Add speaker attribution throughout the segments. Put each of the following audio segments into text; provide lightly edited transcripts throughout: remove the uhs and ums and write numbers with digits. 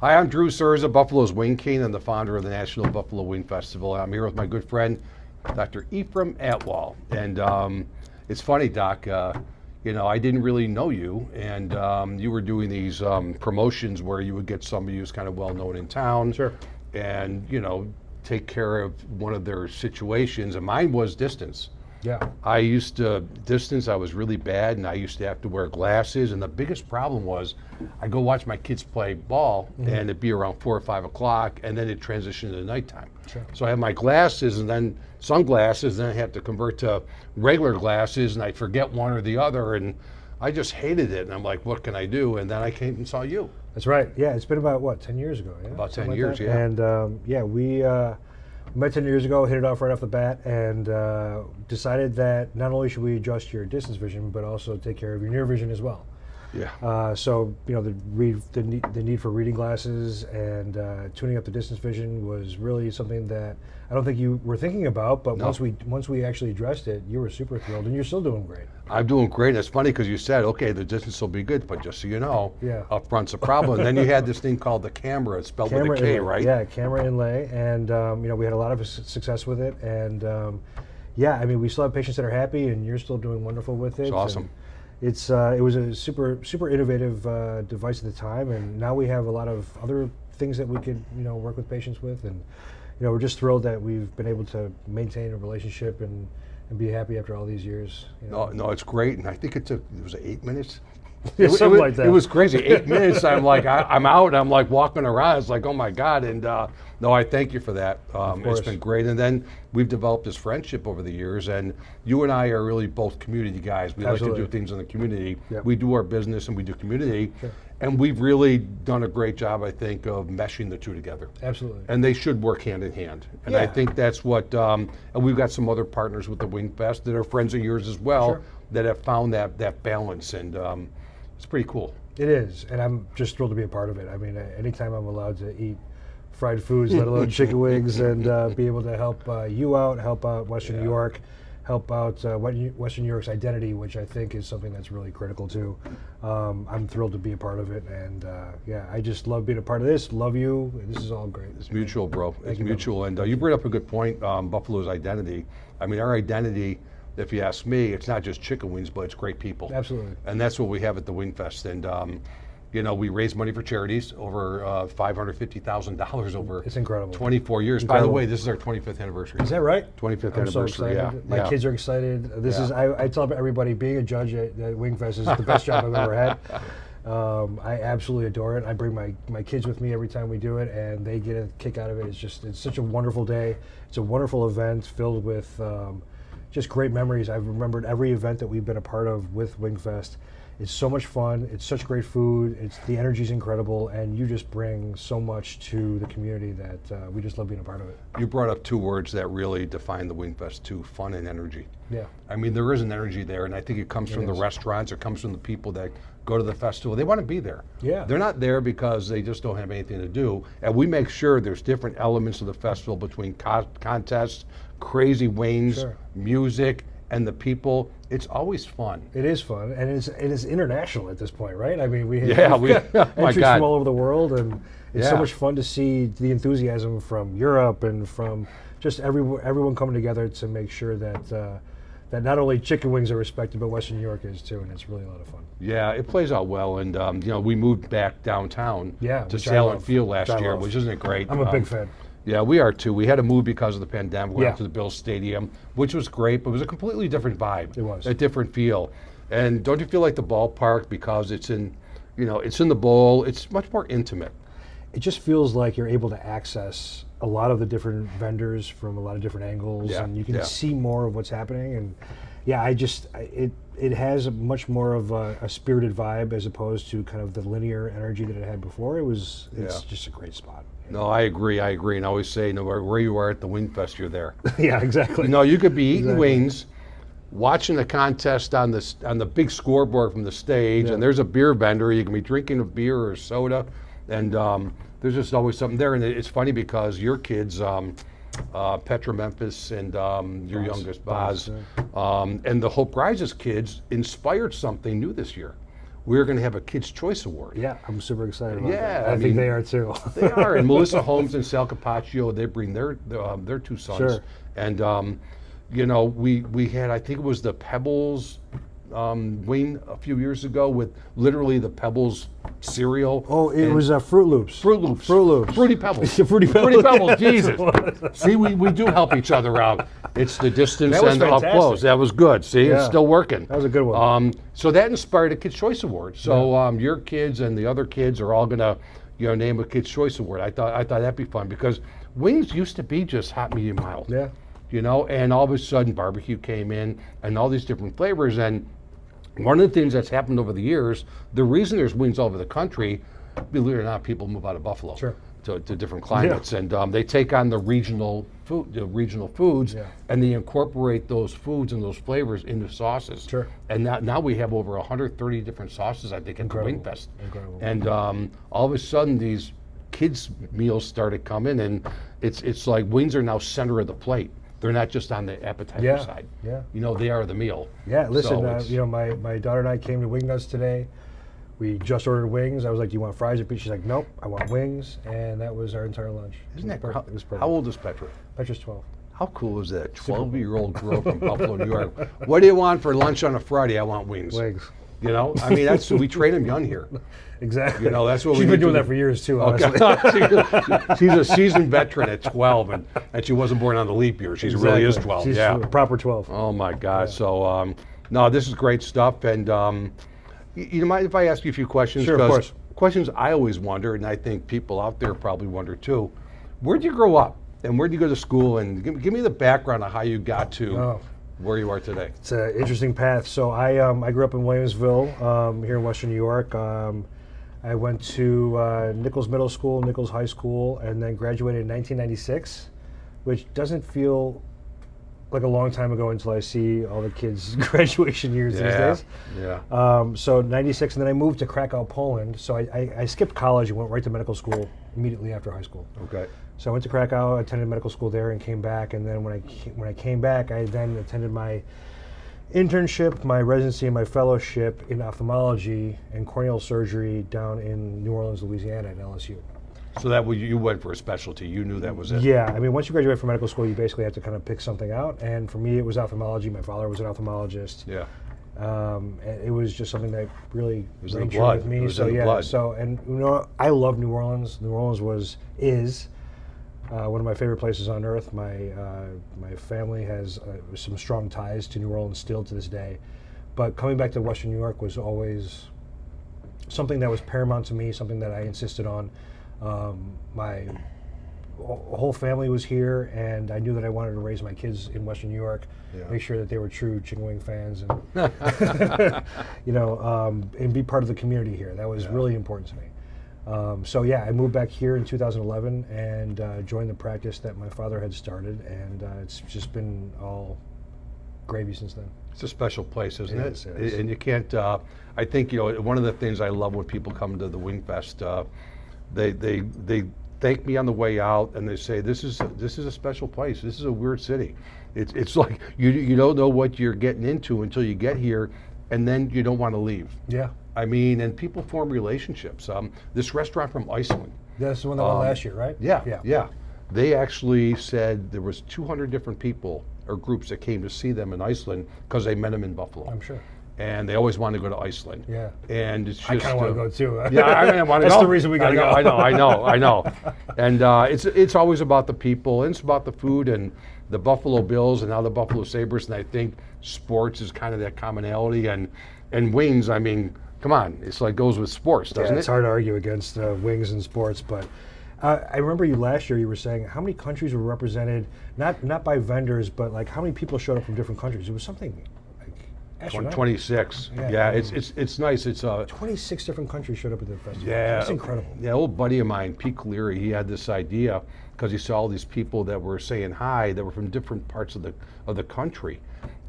Speaker 1: Hi, I'm Drew Cerza, Buffalo's Wing King and the founder of the National Buffalo Wing Festival. I'm here with my good friend, Dr. Ephraim Atwal. And it's funny, Doc, I didn't really know you, and you were doing these promotions where you would get somebody who's kind of well known in town.
Speaker 2: Sure.
Speaker 1: And, take care of one of their situations. And mine was distance.
Speaker 2: Yeah.
Speaker 1: I used to distance, I was really bad, and I used to have to wear glasses. And the biggest problem was I go watch my kids play ball, and it'd be around 4 or 5 o'clock, and then it transitioned to nighttime.
Speaker 2: Sure.
Speaker 1: So I had my glasses and then sunglasses, then I had to convert to regular glasses, and I'd forget one or the other, and I just hated it. And I'm like, what can I do? And then I came and saw you.
Speaker 2: That's right. Yeah, it's been about, 10 years ago? Yeah?
Speaker 1: About 10
Speaker 2: Something
Speaker 1: years,
Speaker 2: like that.
Speaker 1: yeah.
Speaker 2: And we met 10 years ago, hit it off right off the bat, and decided that not only should we adjust your distance vision, but also take care of your near vision as well.
Speaker 1: Yeah.
Speaker 2: So the need for reading glasses and tuning up the distance vision was really something that I don't think you were thinking about, but
Speaker 1: No.
Speaker 2: once we actually addressed it, you were super thrilled, and you're still doing great.
Speaker 1: I'm doing great. And it's funny because you said, okay, the distance will be good, but just so you know,
Speaker 2: Yeah.
Speaker 1: up front's a problem. And then you had this thing called the camera. It's spelled with a K,
Speaker 2: inlay,
Speaker 1: right?
Speaker 2: Yeah, camera inlay, and we had a lot of success with it, and we still have patients that are happy, and you're still doing wonderful with it.
Speaker 1: It's awesome.
Speaker 2: And it was a super innovative device at the time, and now we have a lot of other things that we could work with patients with, and we're just thrilled that we've been able to maintain a relationship and be happy after all these years.
Speaker 1: No, it's great. And I think it was 8 minutes.
Speaker 2: Yeah, something like that.
Speaker 1: It was crazy. 8 minutes. I'm like, I'm out. And I'm like walking around. It's like, oh my God. And no, I thank you for that. It's been great. And then we've developed this friendship over the years. And you and I are really both community guys. We
Speaker 2: Absolutely.
Speaker 1: like to do things in the community.
Speaker 2: Yep.
Speaker 1: We do our business and we do community.
Speaker 2: Sure.
Speaker 1: And we've really done a great job, I think, of meshing the two together.
Speaker 2: Absolutely.
Speaker 1: And they should work hand in hand. And I
Speaker 2: Yeah.
Speaker 1: think that's what, and we've got some other partners with the WingKast that are friends of yours as well,
Speaker 2: Sure.
Speaker 1: that have found that balance. And it's pretty cool.
Speaker 2: It is, and I'm just thrilled to be a part of it. I mean, anytime I'm allowed to eat fried foods, let alone chicken wings, and be able to help you out, help out Western New York, help out Western New York's identity, which I think is something that's really critical too. I'm thrilled to be a part of it, and I just love being a part of this. Love you. This is all great.
Speaker 1: It's mutual, bro. It's
Speaker 2: you,
Speaker 1: mutual. And you bring up a good point, Buffalo's identity. I mean, our identity, if you ask me, it's not just chicken wings, but it's great people.
Speaker 2: Absolutely.
Speaker 1: And that's what we have at the WingFest. And we raise money for charities, over $550,000 over
Speaker 2: It's incredible.
Speaker 1: 24 years. By the way, this is our 25th anniversary.
Speaker 2: Is that right?
Speaker 1: 25th
Speaker 2: I'm so
Speaker 1: anniversary,
Speaker 2: excited.
Speaker 1: yeah.
Speaker 2: My kids are excited. This is, I tell everybody, being a judge at WingFest is the best job I've ever had. I absolutely adore it. I bring my kids with me every time we do it, and they get a kick out of it. It's such a wonderful day. It's a wonderful event filled with just great memories. I've remembered every event that we've been a part of with WingFest. It's so much fun. It's such great food. The energy's incredible, and you just bring so much to the community that we just love being a part of it.
Speaker 1: You brought up two words that really define the WingFest too: fun and energy.
Speaker 2: Yeah.
Speaker 1: I mean, there is an energy there, and I think it comes from the restaurants. It comes from the people that go to the festival. They want to be there.
Speaker 2: Yeah.
Speaker 1: They're not there because they just don't have anything to do. And we make sure there's different elements of the festival between contests, crazy wings,
Speaker 2: Sure.
Speaker 1: music, and the people. It's always fun.
Speaker 2: It is fun, and it is international at this point, right? I mean, we've
Speaker 1: oh my
Speaker 2: entries
Speaker 1: God.
Speaker 2: from all over the world, and it's so
Speaker 1: Yeah.
Speaker 2: much fun to see the enthusiasm from Europe and from just everyone coming together to make sure that that not only chicken wings are respected, but Western New York is too, and it's really a lot of fun.
Speaker 1: Yeah, it plays out well, and we moved back downtown to
Speaker 2: which I
Speaker 1: Sahlen
Speaker 2: love.
Speaker 1: Field last
Speaker 2: Which I
Speaker 1: year,
Speaker 2: love.
Speaker 1: which isn't it great?
Speaker 2: I'm a big fan.
Speaker 1: Yeah, we are too. We had to move because of the pandemic. We went
Speaker 2: Yeah.
Speaker 1: to the Bills Stadium, which was great, but it was a completely different vibe.
Speaker 2: It was.
Speaker 1: A different feel. And don't you feel like the ballpark, because it's in the bowl, it's much more intimate.
Speaker 2: It just feels like you're able to access a lot of the different vendors from a lot of different angles,
Speaker 1: Yeah,
Speaker 2: and you can
Speaker 1: yeah.
Speaker 2: see more of what's happening. And yeah, it has a much more of a spirited vibe as opposed to kind of the linear energy that it had before. It's just a great spot.
Speaker 1: No, I agree, and I always say, no matter where you are at the WingFest, you're there.
Speaker 2: Yeah, exactly.
Speaker 1: No, you could be eating
Speaker 2: Exactly.
Speaker 1: wings, watching the contest on the big scoreboard from the stage,
Speaker 2: Yeah.
Speaker 1: and there's a beer vendor. You can be drinking a beer or soda, and there's just always something there. And it's funny because your kids, Petra Memphis and your
Speaker 2: Boz.
Speaker 1: youngest Boz,
Speaker 2: Boz,
Speaker 1: and the Hope Rises kids inspired something new this year. we're going to have a Kids' Choice Award.
Speaker 2: Yeah, I'm super excited about
Speaker 1: Yeah,
Speaker 2: that. I think they are too.
Speaker 1: They are, and Melissa Holmes and Sal Capaccio, they bring their two sons.
Speaker 2: Sure.
Speaker 1: And you know, we had, I think it was the Pebbles wing a few years ago with literally the Pebbles cereal.
Speaker 2: Oh, it was Fruit Loops.
Speaker 1: Fruit Loops.
Speaker 2: Fruit Loops.
Speaker 1: Fruity Pebbles.
Speaker 2: Fruity Pebbles.
Speaker 1: Fruity Pebbles,
Speaker 2: Yeah,
Speaker 1: Jesus.
Speaker 2: that's what
Speaker 1: See, we do help each other out. It's the distance
Speaker 2: That was
Speaker 1: and the up
Speaker 2: fantastic.
Speaker 1: close. That was good. See, it's
Speaker 2: Yeah.
Speaker 1: still working.
Speaker 2: That was a good one.
Speaker 1: So that inspired a Kids' Choice Award. So your kids and the other kids are all gonna, name a Kids' Choice Award. I thought that'd be fun because wings used to be just hot, medium, mild.
Speaker 2: Yeah.
Speaker 1: And all of a sudden barbecue came in and all these different flavors. And one of the things that's happened over the years, the reason there's wings all over the country, believe it or not, people move out of Buffalo
Speaker 2: Sure.
Speaker 1: to different climates, and they take on the regional foods,
Speaker 2: Yeah.
Speaker 1: and they incorporate those foods and those flavors into sauces.
Speaker 2: Sure.
Speaker 1: And now we have over 130 different sauces, I think, at the
Speaker 2: Incredible.
Speaker 1: WingFest.
Speaker 2: Incredible.
Speaker 1: And all of a sudden, these kids' meals started coming, and it's like wings are now center of the plate. They're not just on the appetizer
Speaker 2: Yeah.
Speaker 1: side.
Speaker 2: Yeah.
Speaker 1: They are the meal.
Speaker 2: Yeah, listen,
Speaker 1: So it's-
Speaker 2: my daughter and I came to WingKast today. We just ordered wings. I was like, "Do you want fries or pizza?" She's like, "Nope, I want wings," and that was our entire lunch.
Speaker 1: Isn't that
Speaker 2: perfect? It was perfect.
Speaker 1: how old is Petra?
Speaker 2: Petra's 12.
Speaker 1: How cool is that? 12-year-old girl from Buffalo, New York. What do you want for lunch on a Friday? I want wings.
Speaker 2: Wings.
Speaker 1: I mean, we train them young here.
Speaker 2: Exactly.
Speaker 1: That's what
Speaker 2: She's
Speaker 1: we
Speaker 2: been
Speaker 1: need
Speaker 2: doing
Speaker 1: to
Speaker 2: that for years too.
Speaker 1: Okay.
Speaker 2: Honestly.
Speaker 1: She's a seasoned veteran at 12, and she wasn't born on the leap year. She really is 12.
Speaker 2: She's
Speaker 1: yeah.
Speaker 2: a proper 12.
Speaker 1: Oh my God. So, no, this is great stuff. And you mind if I ask you a few questions?
Speaker 2: Sure, of
Speaker 1: 'Cause
Speaker 2: course.
Speaker 1: Questions I always wonder, and I think people out there probably wonder too. Where'd you grow up, and where'd you go to school? And give me the background of how you got to where you are today.
Speaker 2: It's an interesting path. So I grew up in Williamsville, here in Western New York. I went to Nichols Middle School, Nichols High School, and then graduated in 1996, which doesn't feel like a long time ago until I see all the kids' graduation years these days.
Speaker 1: Yeah.
Speaker 2: So 96, and then I moved to Krakow, Poland. So I skipped college and went right to medical school immediately after high school.
Speaker 1: Okay.
Speaker 2: So I went to Krakow, attended medical school there, and came back. And then when I came back, I then attended my internship, my residency, and my fellowship in ophthalmology and corneal surgery down in New Orleans, Louisiana at LSU.
Speaker 1: So you went for a specialty. You knew that was it.
Speaker 2: Yeah, I mean, once you graduate from medical school, you basically have to kind of pick something out. And for me, it was ophthalmology. My father was an ophthalmologist.
Speaker 1: Yeah.
Speaker 2: And it was just something that really
Speaker 1: was in
Speaker 2: rang
Speaker 1: the
Speaker 2: true
Speaker 1: blood.
Speaker 2: with me.
Speaker 1: It was
Speaker 2: So
Speaker 1: in the
Speaker 2: yeah,
Speaker 1: blood.
Speaker 2: so and I love New Orleans. New Orleans is one of my favorite places on earth. My family has some strong ties to New Orleans still to this day. But coming back to Western New York was always something that was paramount to me, something that I insisted on. My whole family was here, and I knew that I wanted to raise my kids in Western New York, make sure that they were true chicken wing fans, and and be part of the community here. That was really important to me. So yeah, I moved back here in 2011 and joined the practice that my father had started, and it's just been all gravy since then.
Speaker 1: It's a special place, isn't it?
Speaker 2: It is.
Speaker 1: And you can't. I think one of the things I love when people come to the WingFest, they thank me on the way out, and they say this is a special place. This is a weird city. It's like you don't know what you're getting into until you get here, and then you don't want to leave.
Speaker 2: Yeah,
Speaker 1: I mean, and people form relationships. This restaurant from Iceland.
Speaker 2: that's the one that went last year, right?
Speaker 1: Yeah. They actually said there was 200 different people or groups that came to see them in Iceland because they met them in Buffalo.
Speaker 2: I'm sure.
Speaker 1: And they always wanted to go to Iceland.
Speaker 2: Yeah.
Speaker 1: And it's just
Speaker 2: I kind of want to go too.
Speaker 1: Yeah, I want to go.
Speaker 2: That's the reason we got to go.
Speaker 1: I know. And it's always about the people, and it's about the food, and the Buffalo Bills, and now the Buffalo Sabres. And I think sports is kind of that commonality, and wings. I mean, come on, it's like goes with sports, doesn't
Speaker 2: It's
Speaker 1: it?
Speaker 2: hard to argue against wings and sports, but I remember you last year. You were saying how many countries were represented, not by vendors, but like how many people showed up from different countries. It was something like astronomical.
Speaker 1: 26.
Speaker 2: Yeah.
Speaker 1: Yeah, it's nice. It's
Speaker 2: 26 different countries showed up at the festival.
Speaker 1: Yeah,
Speaker 2: That's incredible.
Speaker 1: Yeah, old buddy of mine, Pete Cleary, he had this idea because he saw all these people that were saying hi that were from different parts of the country,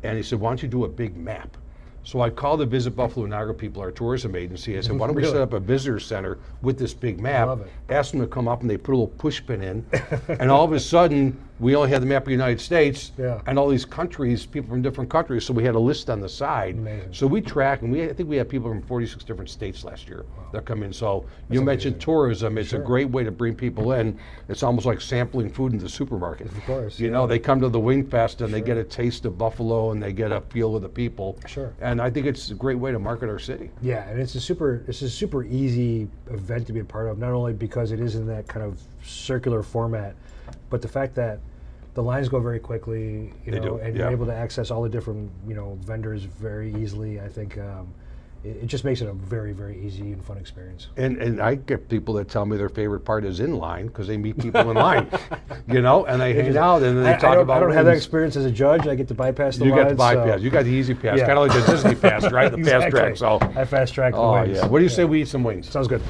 Speaker 1: and he said, "Why don't you do a big map?" So I called the Visit Buffalo Niagara people, our tourism agency. I said, "Why don't we
Speaker 2: Really?
Speaker 1: set up a visitor center with this big map?"
Speaker 2: love it.
Speaker 1: Asked them to come up, and they put a little push pin in, and all of a sudden, we only had the map of the United States
Speaker 2: Yeah.
Speaker 1: and all these countries, people from different countries, so we had a list on the side.
Speaker 2: Amazing.
Speaker 1: So we track, and I think we had people from 46 different states last year that come in. So you
Speaker 2: That's
Speaker 1: mentioned
Speaker 2: amazing.
Speaker 1: tourism. It's
Speaker 2: Sure.
Speaker 1: a great way to bring people in. It's almost like sampling food in the supermarket.
Speaker 2: Of course,
Speaker 1: You
Speaker 2: yeah.
Speaker 1: know, they come to the WingFest and they
Speaker 2: Sure.
Speaker 1: get a taste of Buffalo and they get a feel of the people.
Speaker 2: Sure.
Speaker 1: And I think it's a great way to market our city.
Speaker 2: Yeah, and it's a super easy event to be a part of, not only because it is in that kind of circular format, but the fact that the lines go very quickly,
Speaker 1: They do,
Speaker 2: and
Speaker 1: yeah.
Speaker 2: you're able to access all the different, vendors very easily. I think it just makes it a very, very easy and fun experience.
Speaker 1: And I get people that tell me their favorite part is in line because they meet people in line, and they hang out and then they talk about
Speaker 2: I don't have that
Speaker 1: wings.
Speaker 2: experience as a judge. I get to bypass the
Speaker 1: You
Speaker 2: lines.
Speaker 1: got the bypass.
Speaker 2: So
Speaker 1: You got the easy pass,
Speaker 2: Yeah.
Speaker 1: kind of like the Disney pass, right? The fast
Speaker 2: Exactly.
Speaker 1: track. So,
Speaker 2: I fast track the
Speaker 1: oh
Speaker 2: wings.
Speaker 1: yeah. What do you say we eat some wings?
Speaker 2: Sounds good.